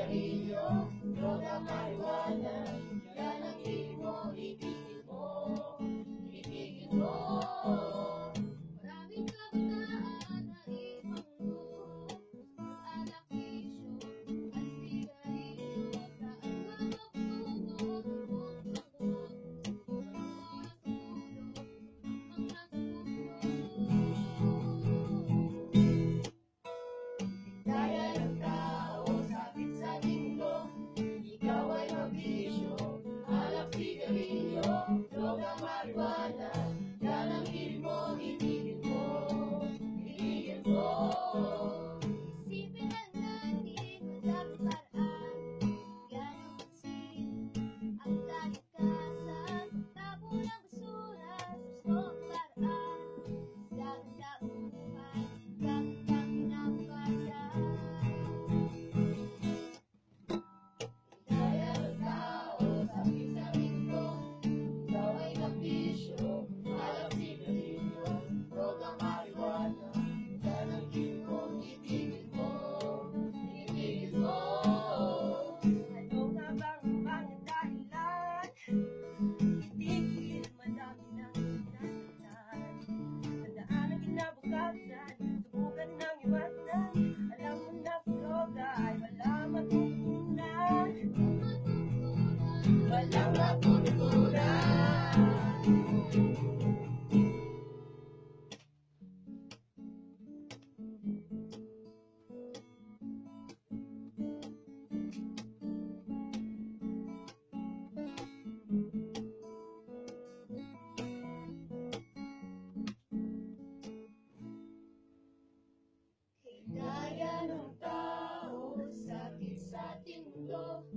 sigarilyo, droga, marijuana, yan ang hilig mo, itigil mo, itigil mo. Maraming kabataan na ipangulo, alak, bisyo, at sigarilyo. Saan ba magtungo, tubog, tubog, oras ulo, ang nasusunod. Daya ng tao, sakit sa tinglo, ikaw ay mabisyo, alak, sigarilyo, droga, marijuana, yan ang hilig mo, itigil mo, itigil mo. Isipin lang natin madaming paraan, gano'ng maksin ang kalikasan. Pagtapon ng basura sa gustong paraan, gaganda ang buhay, gaganda ang kinabukasan. Daya ng tao, sakit sa tinglo, ikaw ay mabisyo, alak, sigarilyo, droga, marijuana, yan ang hilig mo, itigil mo, itigil mo. Ano nga bang mga dahilan? Itigil madami ng nasaktan. Tandaan ang kinabukasan, subukan ng iwasan. Alam mo na sa droga ay walang matutunan. Walang matututunan. Daya ng tao, sakit sa tinglo,